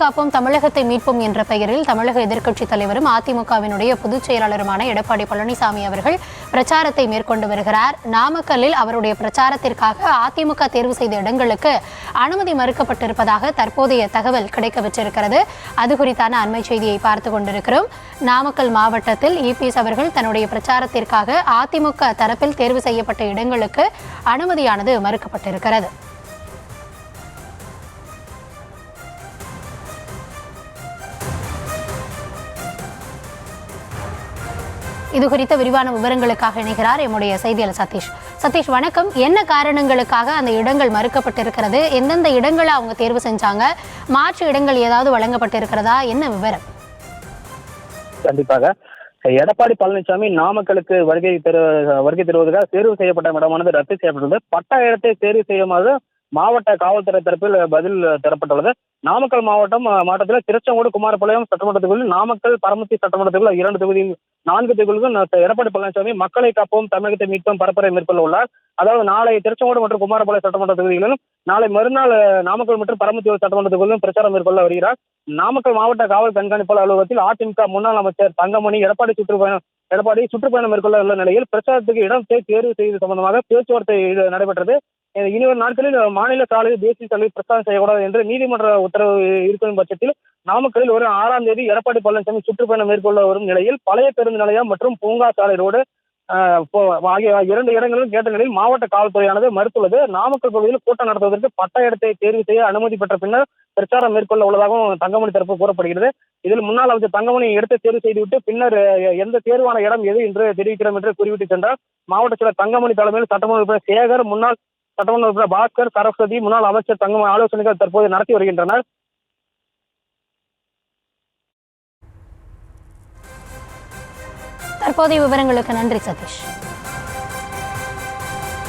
காப்போம் தமிழகத்தை மீட்போம் என்ற பெயரில் தமிழக எதிர்க்கட்சித் தலைவரும் அதிமுகவினுடைய பொதுச் செயலாளருமான எடப்பாடி பழனிசாமி அவர்கள் பிரச்சாரத்தை மேற்கொண்டு வருகிறார். நாமக்கல்லில் அவருடைய பிரச்சாரத்திற்காக அதிமுக தேர்வு செய்த இடங்களுக்கு அனுமதி மறுக்கப்பட்டிருப்பதாக தற்போதைய தகவல் கிடைக்கப்பெற்றிருக்கிறது. அது குறித்தான அண்மை செய்தியை பார்த்து கொண்டிருக்கிறோம். நாமக்கல் மாவட்டத்தில் இபிஎஸ் அவர்கள் தன்னுடைய பிரச்சாரத்திற்காக அதிமுக தரப்பில் தேர்வு செய்யப்பட்ட இடங்களுக்கு அனுமதியானது மறுக்கப்பட்டிருக்கிறது. இது குறித்த விரிவான விவரங்களுக்காக இணைகிறார் எம்முடைய செய்தியாளர் சதீஷ். சதீஷ், வணக்கம். என்ன காரணங்களுக்காக அந்த இடங்கள் மறுக்கப்பட்டிருக்கிறது? எந்தெந்த இடங்களை அவங்க தேர்வு செஞ்சாங்க? மாற்று இடங்கள் ஏதாவது வழங்கப்பட்டிருக்கிறதா? என்ன விவரம்? கண்டிப்பாக எடப்பாடி பழனிசாமி நாமக்கலுக்கு வருகை தருவதற்காக தேர்வு செய்யப்பட்ட இடமானது ரத்து செய்யப்பட்டுள்ளது. பட்டா இடத்தை தேர்வு செய்யுமாறு மாவட்ட காவல்துறை தரப்பில் பதில் தரப்பட்டுள்ளது. நாமக்கல் மாவட்டத்தில் திருச்செங்கோடு குமாரபாளையம் சட்டமன்ற தொகுதியில், நாமக்கல் பரமத்தி சட்டமன்ற தொகுதியில் 2 தொகுதியில் 4 தொகுதிகளுக்கும் எடப்பாடி பழனிசாமி மக்களை காப்போம் தமிழகத்தை மீட்போம் பரப்புரை மேற்கொள்ள உள்ளார். அதாவது நாளை திருச்செங்கோடு மற்றும் குமாரபாளையம் சட்டமன்ற தொகுதிகளிலும், நாளை மறுநாள் நாமக்கல் மற்றும் பரமத்தி சட்டமன்ற தொகுதியிலும் பிரச்சாரம் மேற்கொள்ள வருகிறார். நாமக்கல் மாவட்ட காவல் கண்காணிப்பாளர் அலுவலகத்தில் அதிமுக முன்னாள் அமைச்சர் தங்கமணி எடப்பாடி சுற்றுப்பயணம் மேற்கொள்ள உள்ள நிலையில் பிரச்சாரத்துக்கு இடத்தை தேர்வு செய்வது சம்பந்தமாக பேச்சுவார்த்தை நடைபெற்றது. இனி ஒரு நாட்களில் மாநில சாலையில் தேசிய சாலையில் பிரச்சாரம் செய்யக்கூடாது என்று நீதிமன்ற உத்தரவு இருக்கும் பட்சத்தில் நாமக்கலில் ஒரு 6ஆம் தேதி எடப்பாடி பழனிசாமி சுற்றுப்பயணம் மேற்கொள்ள வரும் நிலையில் பழைய பேருந்து நிலையம் மற்றும் பூங்கா சாலை ரோடு ஆகிய 2 இடங்களிலும் கேட்ட நிலையில் மாவட்ட காவல்துறையானது மறுத்துள்ளது. நாமக்கல் பகுதியில் கூட்டம் நடத்துவதற்கு பட்ட இடத்தை தேர்வு செய்ய அனுமதி பெற்ற பின்னர் பிரச்சாரம் மேற்கொள்ள உள்ளதாகவும் தங்கமணி தரப்பு கூறப்படுகிறது. இதில் முன்னாள் அமைச்சர் தங்கமணி இடத்தை தேர்வு செய்துவிட்டு பின்னர் எந்த தேர்வான இடம் எது என்று தெரிவிக்கிறோம் என்று குறிப்பிட்டு சென்றார். மாவட்ட செயலர் தங்கமணி தலைமையில் சட்டமன்ற உறுப்பினர் சேகர், முன்னாள் சட்டமன்ற உறுப்பினர் பாஸ்கர், சரஸ்வதி, முன்னாள் அமைச்சர் தங்கமணி ஆலோசனைகள் தற்போது நடத்தி வருகின்றனர். தற்போதைய விவரங்களுக்கு நன்றி சதீஷ்.